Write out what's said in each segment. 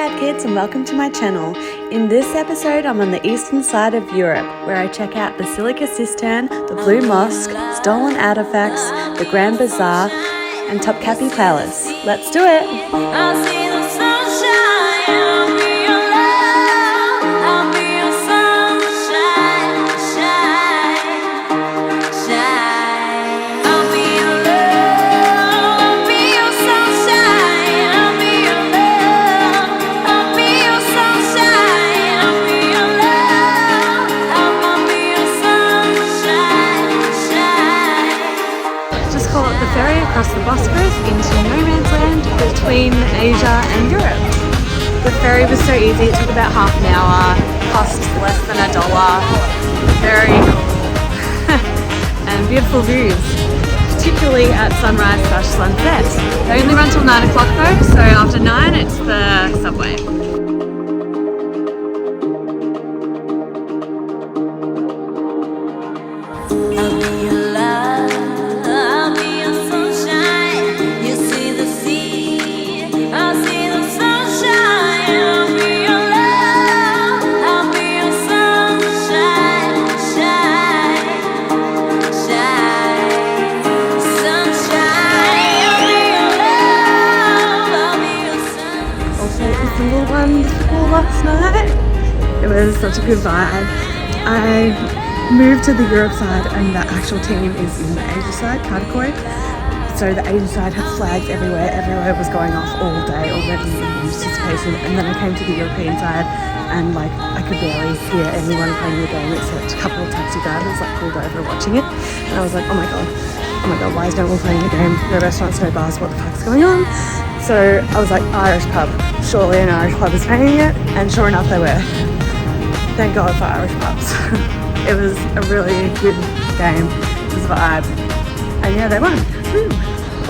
Bad Kids and welcome to my channel. In this episode I'm on the eastern side of Europe where I check out Basilica Cistern, the Blue Mosque, stolen artifacts, the Grand Bazaar and Topkapi Palace. Let's do it! I'll see the sunshine, I'll be your love, I'll be your sunshine, shine, shine. I'll be your love, I'll be your sunshine, I'll be your love, I'll be your sunshine, I'll be your love, I'll be your sunshine, shine. Just call it the ferry across the Bosphorus into no man's land between Asia and Europe. The ferry was so easy, it took about half an hour, cost less than $1. Very cool. And beautiful views, particularly at sunrise/sunset. They only run till 9 o'clock though, so after 9 it's the subway. Last night. It was such a good vibe. I moved to the Europe side and the actual team is in the Asia side, category. So the Asian side had flags everywhere. Everywhere was going off all day already in anticipation. And then I came to the European side and like I could barely hear anyone playing the game except a couple of taxi drivers like pulled over watching it. And I was like, oh my god, why is no one playing the game? No restaurants, no bars, what the fuck's going on? So I was like, Irish pub. Surely an Irish pub is playing it, and sure enough they were. Thank God for Irish pubs. It was a really good game. It was a vibe. And yeah, they won. Woo.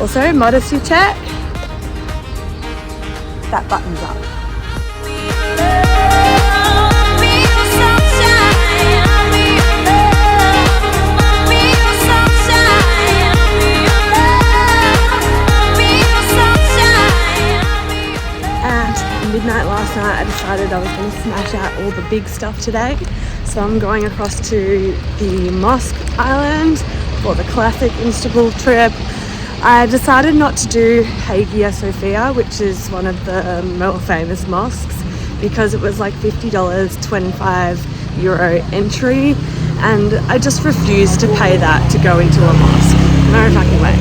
Also, modesty check. That button's up. Midnight last night I decided I was going to smash out all the big stuff today, so I'm going across to the Mosque island for the classic Istanbul trip. I decided not to do Heya Sophia, which is one of the more famous mosques, because it was like $50, 25 euro entry, and I just refused to pay that to go into a mosque. No fucking way.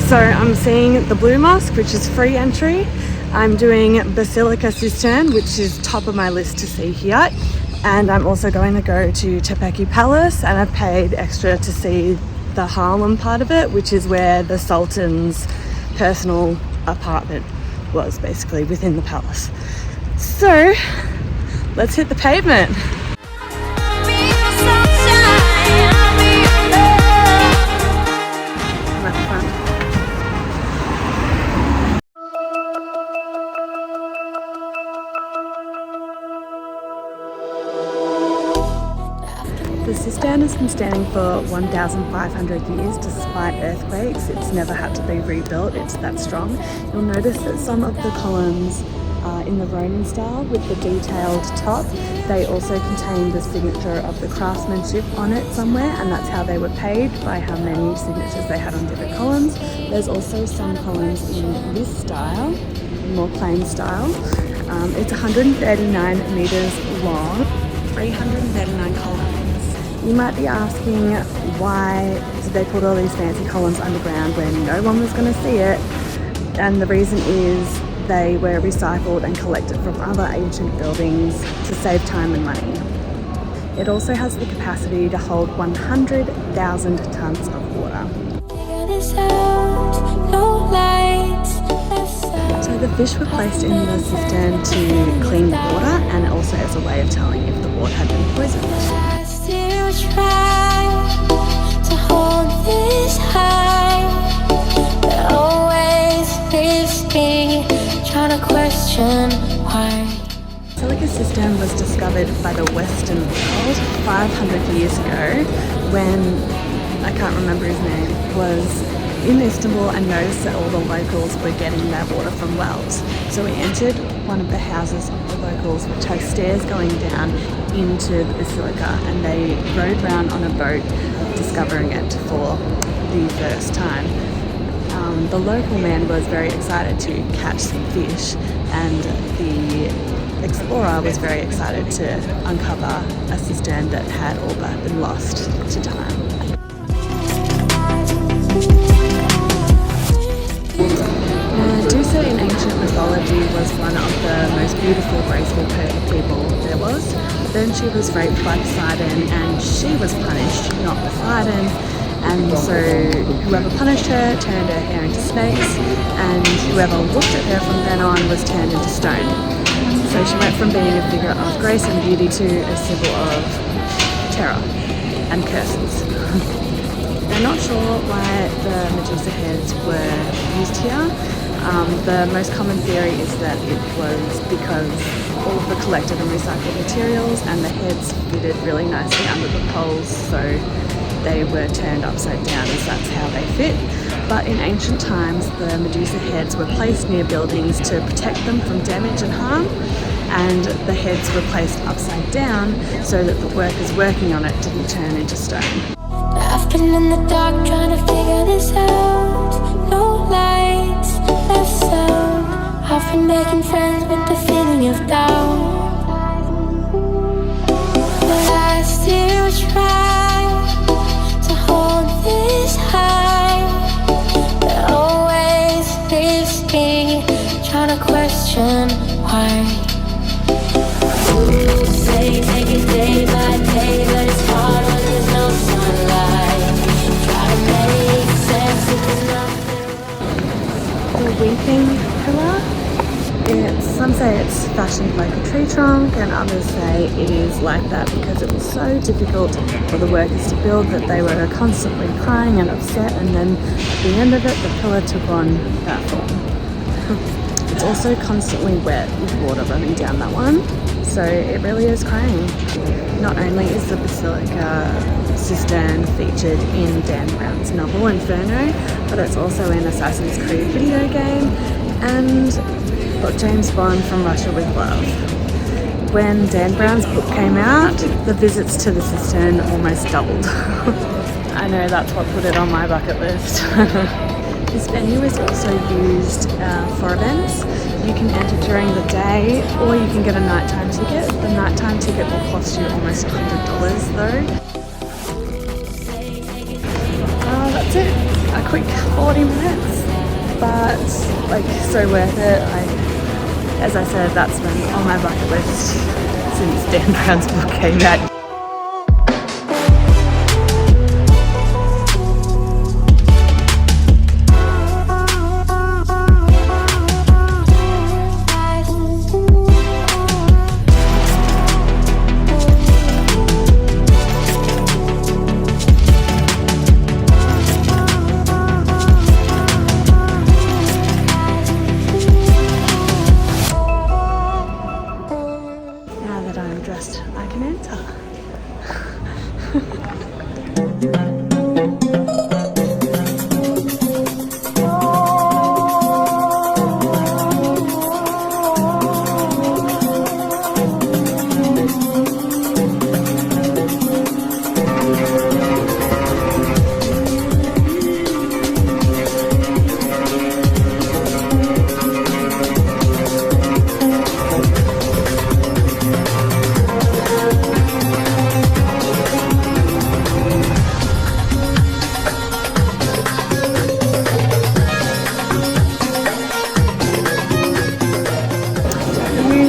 So I'm seeing the Blue Mosque, which is free entry. I'm doing Basilica Cistern, which is top of my list to see here, and I'm also going to go to Topkapi Palace, and I've paid extra to see the Harlem part of it, which is where the Sultan's personal apartment was, basically within the palace. So let's hit the pavement. The cistern has been standing for 1,500 years despite earthquakes. It's never had to be rebuilt, it's that strong. You'll notice that some of the columns are in the Roman style with the detailed top. They also contain the signature of the craftsmanship on it somewhere, and that's how they were paid, by how many signatures they had on different columns. There's also some columns in this style, more plain style. It's 139 meters long, 339 columns. You might be asking, why did they put all these fancy columns underground when no one was going to see it? And the reason is they were recycled and collected from other ancient buildings to save time and money. It also has the capacity to hold 100,000 tons of water. So the fish were placed in the cistern to clean the water, and also as a way of telling if the water had been poisoned. Try to hold this high, but always risky, trying to question why. Basilica Cistern was discovered by the Western world 500 years ago when, I can't remember his name, was in Istanbul and noticed that all the locals were getting their water from wells. So we entered one of the houses of the locals, which has stairs going down into the Basilica, and they rode round on a boat discovering it for the first time. The local man was very excited to catch some fish, and the explorer was very excited to uncover a cistern that had all but been lost to time. Medusa in ancient mythology was one of the most beautiful, graceful people there was. Then she was raped by Poseidon and she was punished, not Poseidon. And so whoever punished her turned her hair into snakes, and whoever looked at her from then on was turned into stone. So she went from being a figure of grace and beauty to a symbol of terror and curses. They're not sure why the Medusa heads were used here. The most common theory is that it was because all of the collected and recycled materials and the heads fitted really nicely under the poles, so they were turned upside down as that's how they fit. But in ancient times, the Medusa heads were placed near buildings to protect them from damage and harm, and the heads were placed upside down so that the workers working on it didn't turn into stone. I've been in the dark trying to figure this out. No lights, no sound. I've been making friends with the feeling of doubt, but I still try to hold this high. It always leaves me trying to question why. Say take it day by day, but it's hard when there's no sunlight. Try to make sense if there's nothing. The weeping pillar, some say it's fashioned like a tree trunk, and others say it is like that because it was so difficult for the workers to build that they were constantly crying and upset, and then at the end of it the pillar took on that form. It's also constantly wet with water running down that one, so it really is crying. Not only is the Basilica Cistern featured in Dan Brown's novel Inferno, but it's also in Assassin's Creed video game and James Bond from Russia with Love. When Dan Brown's book came out, the visits to the cistern almost doubled. I know, that's what put it on my bucket list. This venue is also used for events. You can enter during the day or you can get a nighttime ticket. The nighttime ticket will cost you almost $100 though. That's it. A quick 40 minutes, but like so worth it. As I said, that's been on my bucket list since Dan Brown's book came out. I can enter.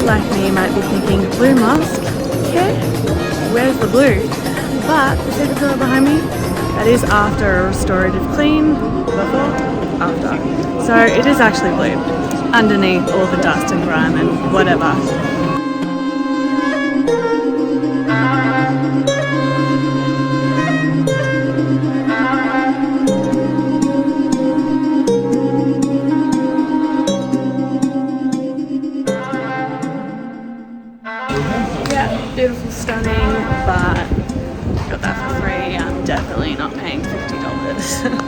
Like me might be thinking, blue mosque? Okay, where's the blue? But you see the pillar behind me? That is after a restorative clean, before, after. So it is actually blue, underneath all the dust and grime and whatever. Beautiful, stunning, but got that for free. I'm definitely not paying $50.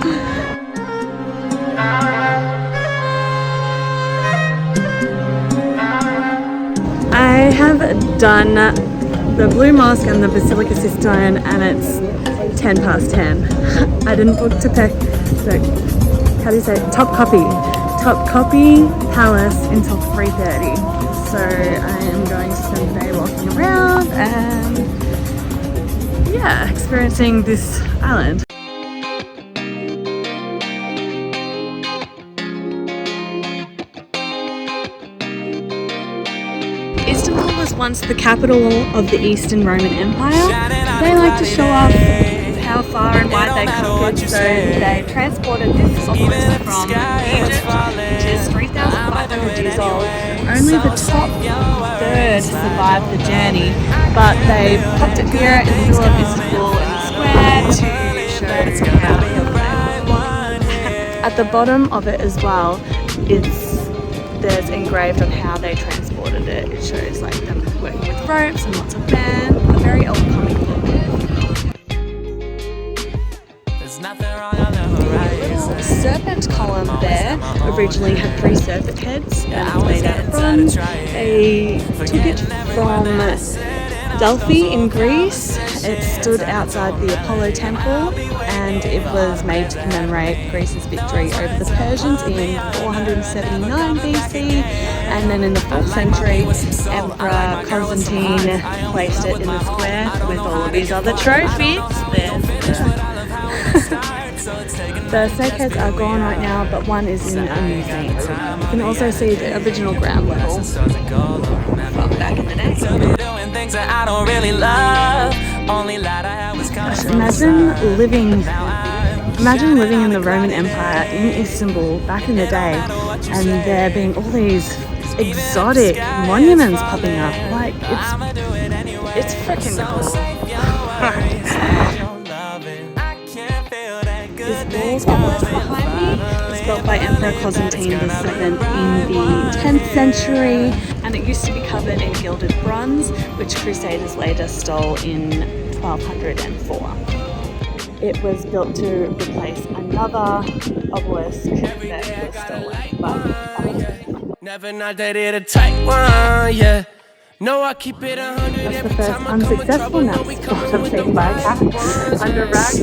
have done the Blue Mosque and the Basilica Cistern, and it's 10 past 10. I didn't book how do you say it? Topkapi Palace until 3:30. So I am going to spend the day walking around and yeah, experiencing this island. Istanbul was once the capital of the Eastern Roman Empire. They like to show off how far and wide they conquered, so they transported this obelisk from Egypt, which is 3,500 years old. Only the top third survived the journey, but they popped it here in the middle of Istanbul in the square to show how they built it. At the bottom of it as well, there's engraved on how they transported it. It shows like them working with ropes and lots of men. A very old comic book. The serpent column there originally had 3 serpent heads and it's made out of bronze. They took it from Delphi in Greece. It stood outside the Apollo temple and it was made to commemorate Greece's victory over the Persians in 479 BC, and then in the 4th century Emperor Constantine placed it in the square with all of his other trophies. The snake heads are gone right now, but one is in a museum. You can also see the original ground level from back in the day. Gosh, imagine living in the Roman Empire in Istanbul back in the day, and there being all these exotic monuments popping up. Like, it's freaking cool. This obelisk behind me was built by Emperor Constantine VII in the 10th century, and it used to be covered in gilded bronze, which Crusaders later stole in 1204. It was built to replace another obelisk that was stolen, but never not dated a tight one, yeah. No, I keep it 100. That's the first unsuccessful nap spot I've seen by a cat under rags.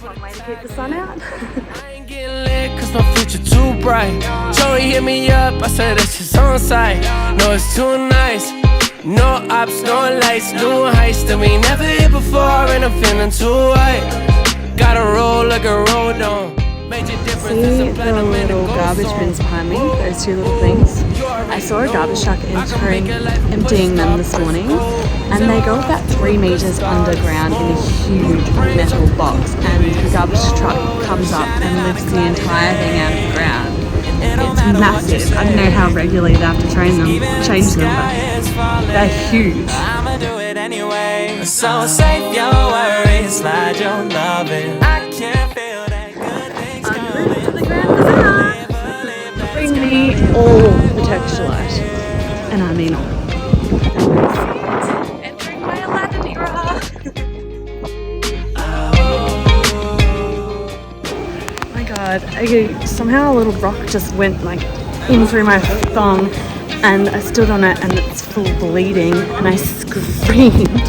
One way to keep the sun out. I ain't getting lit cause my future too bright. Tory hit me up, I said it's just on site. No, it's too nice. No ops, no lights, doing heists that we never hit before, and I'm feeling too white. Gotta roll like a road on. See the little garbage bins behind me, those 2 little things? I saw a garbage truck emptying them this morning, and they go about 3 meters underground in a huge metal box, and the garbage truck comes up and lifts the entire thing out of the ground. It's massive. I don't know how regularly they have to change them, but they're huge. So save your worries, slide your loving. I can't feel that good things coming. To the Grand Bazaar. Bring me all the textilite, and I mean all. Entering my Aladdin era. My God! Somehow a little rock just went like in through my thong, and I stood on it, and it's full bleeding, and I screamed.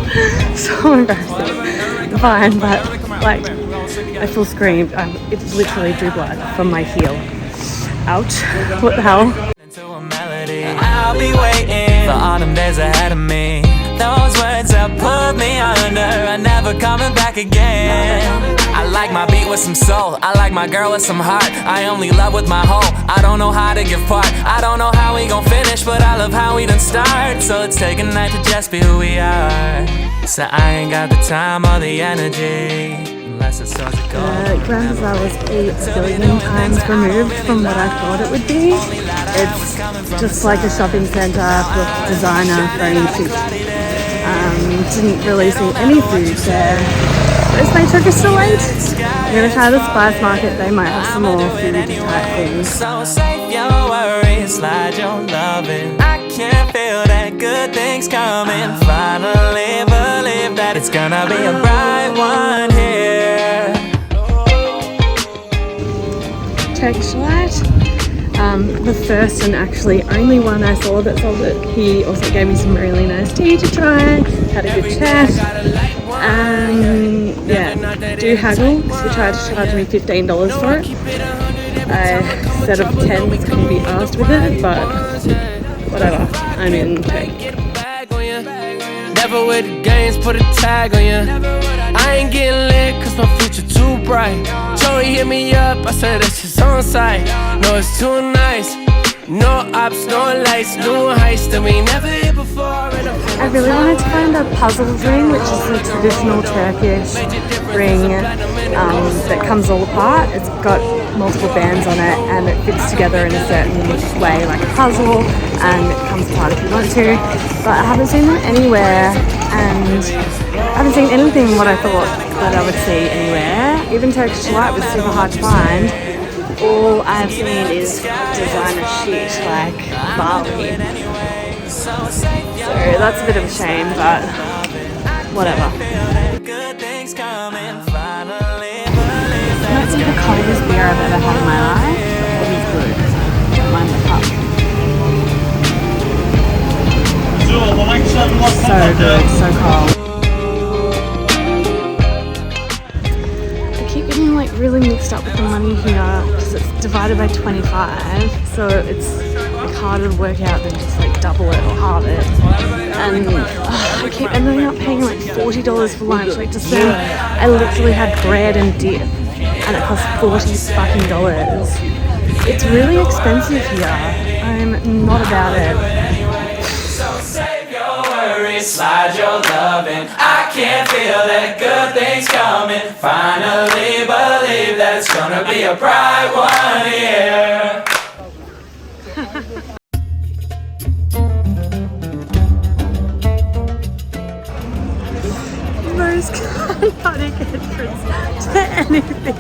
So embarrassing. Fine, but like I full screamed. It literally drew blood from my heel. Ouch! What the hell? I'll be waiting for autumn days ahead of me. Those words that put me under are never coming back again. I like my beat with some soul, I like my girl with some heart. I only love with my whole, I don't know how to give part. I don't know how we gon' finish, but I love how we done start. So let's take a night to just be who we are. So I ain't got the time or the energy. The Grand Bazaar was 8 billion times removed from what I thought it would be. It's just like a shopping centre with designer furniture. Didn't really see any food there. Is my turkey still late? I'm going to try the spice market. They might have some more food type things. So save your worries, slide your loving. I can't feel that good things coming. Finally believe that it's gonna be a bright one here. Textilite. The first and actually only one I saw that sold it. He also gave me some really nice tea to try, had a good chat, and yeah, do haggle because he tried to charge me $15 for it. I said of 10 couldn't be asked with it, but whatever, I'm in too. Never with the games, put a tag on ya. I ain't getting lit cause my future too bright. Joey hit me up, I said that's just on site. No, it's too nice. No ops, no lights, doing heist that we never hit before. I really wanted to find a puzzles ring, which is a traditional Turkish ring that comes all apart. It's got multiple bands on it and it fits together in a certain way, like a puzzle, and it comes apart if you want to. But I haven't seen them anywhere, and I haven't seen anything what I thought that I would see anywhere. Even Turkish delight was super hard to find. All I've seen is designer shit like Bali. So that's a bit of a shame, but whatever. That's the coldest beer I've ever had in my life. It is good. Don't mind the cup. So good, so cold. Getting like really mixed up with the money here because it's divided by 25, so it's like harder to work out than just like double it or halve it. And I keep ending up paying like $40 for lunch. Like just then I literally had bread and dip and it cost $40 fucking dollars. It's really expensive here. I'm not about it. Slide your loving. I can feel that good things coming. Finally believe that it's gonna be a bright one here. Most chaotic entrance to anything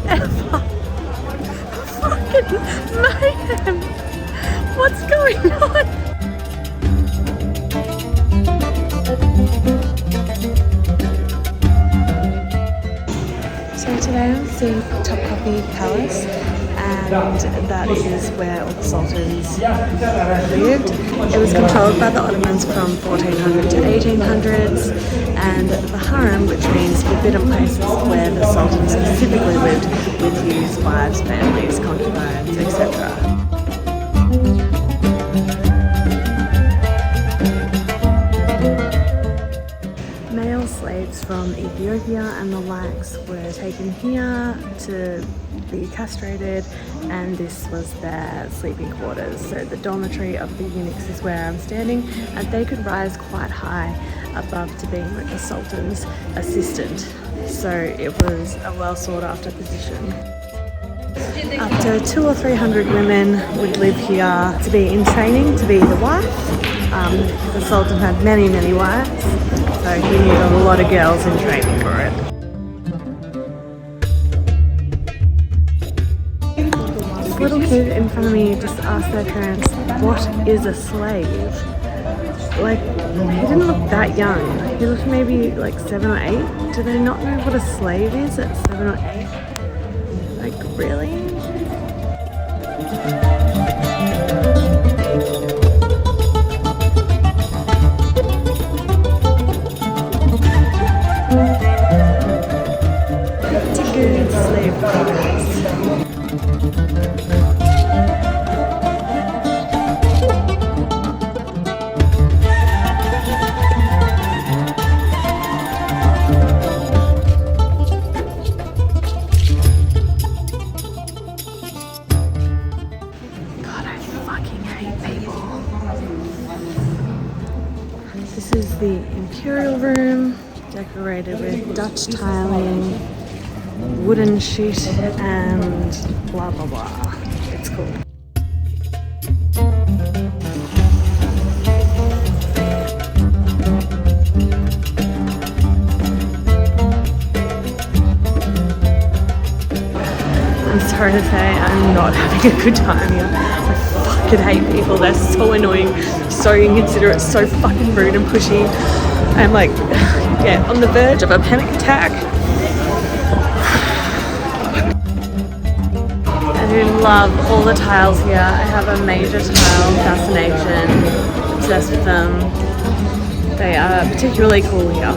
ever. Fucking mayhem. What's going on? So today I'm seeing Topkapi Palace, and that is where all the sultans lived. It was controlled by the Ottomans from 1400 to 1800s, and the harem, which means forbidden places where the sultans specifically lived with his wives, families, concubines, etc. Male slaves from Ethiopia and the likes were taken here to be castrated, and this was their sleeping quarters. So the dormitory of the eunuchs is where I'm standing, and they could rise quite high above to being like the sultan's assistant. So it was a well sought after position. Up to 200 or 300 women would live here to be in training to be the wife. The sultan had many wives, so he needed a lot of girls in training for it. This little kid in front of me just asked their parents, what is a slave? Like, he didn't look that young. He looked maybe like 7 or 8. Do they not know what a slave is at 7 or 8? Like, really? It's a good slave quarters. This is the imperial room, decorated with Dutch tiling, wooden sheet, and blah blah blah. It's cool. I'm sorry to say I'm not having a good time here. I fucking hate people. They're so annoying, so inconsiderate, so fucking rude and pushy. I'm like, yeah, on the verge of a panic attack. And then love all the tiles here. I have a major tile fascination, obsessed with them. They are particularly cool here.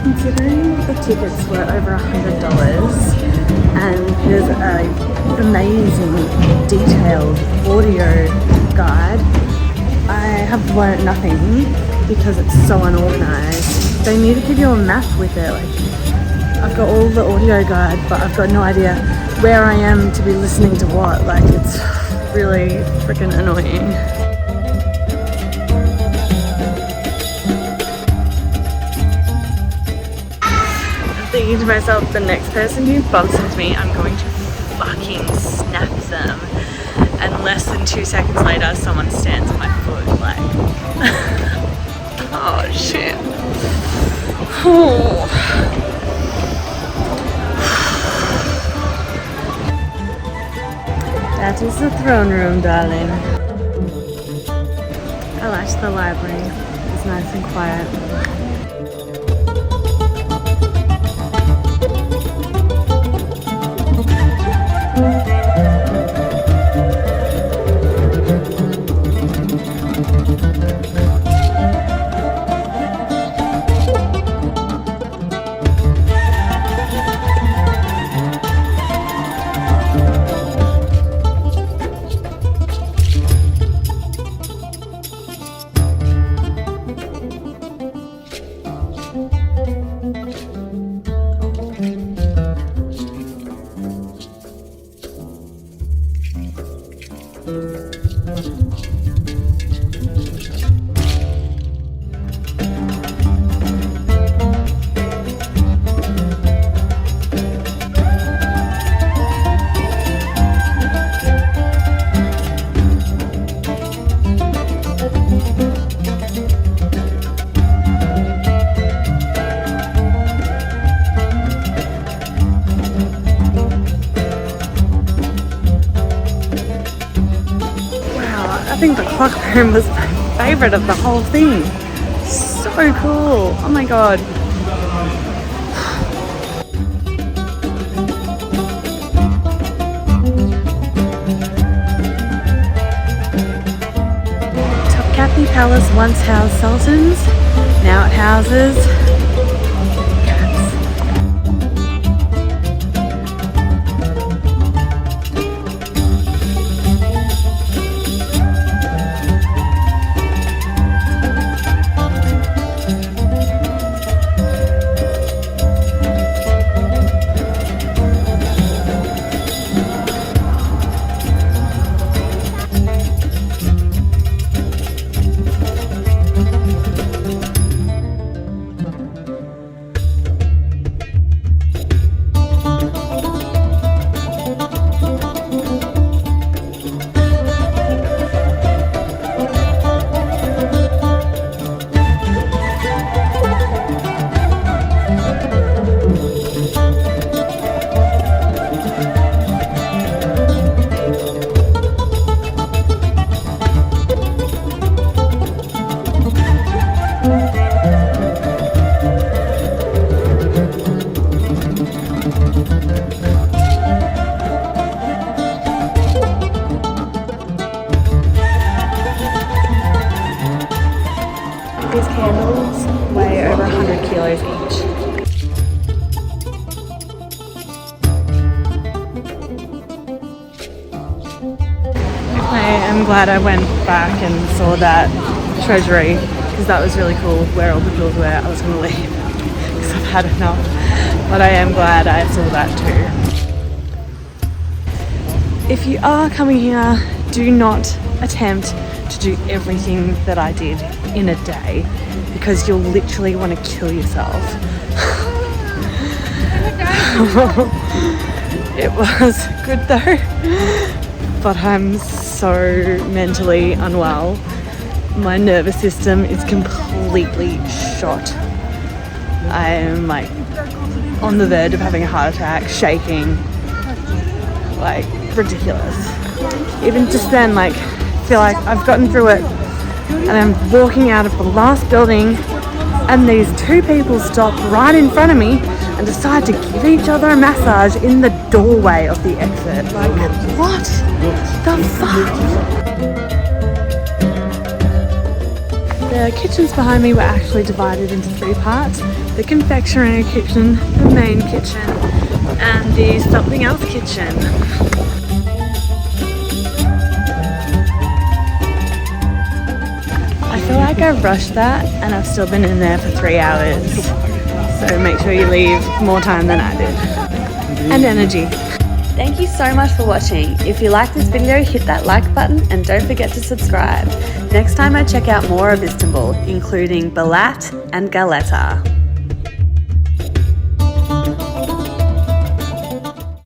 Considering the tickets were over $100 and there's an amazing detailed audio guide, I have learnt nothing because it's so unorganised. They need to give you a map with it. Like, I've got all the audio guide, but I've got no idea where I am to be listening to what. Like, it's really freaking annoying. I'm thinking to myself, the next person who bumps into me, I'm going to fucking snap them. And less than 2 seconds later, someone stands on my foot, like, oh shit. Oh. That is the throne room, darling. I liked the library. It's nice and quiet. I think the clock room was my favourite of the whole thing. So cool. Oh my god. Topkapi Palace once housed sultans. Now it houses These candles weigh over 100 kilos each. I'm glad I went back and saw that treasury because that was really cool where all the jewels were. I was going to leave because I've had enough, but I am glad I saw that too. If you are coming here, do not attempt to do everything that I did in a day because you'll literally want to kill yourself. It was good though, but I'm so mentally unwell. My nervous system is completely shot. I am like on the verge of having a heart attack, shaking, like ridiculous. Even just then, like, feel like I've gotten through it and I'm walking out of the last building, and these two people stop right in front of me and decide to give each other a massage in the doorway of the exit. Like, what the fuck? The kitchens behind me were actually divided into three parts. The confectionery kitchen, the main kitchen, and the something else kitchen. I feel like I rushed that and I've still been in there for 3 hours. So make sure you leave more time than I did. And energy. Thank you so much for watching. If you like this video, hit that like button and don't forget to subscribe. Next time I check out more of Istanbul, including Balat and Galata.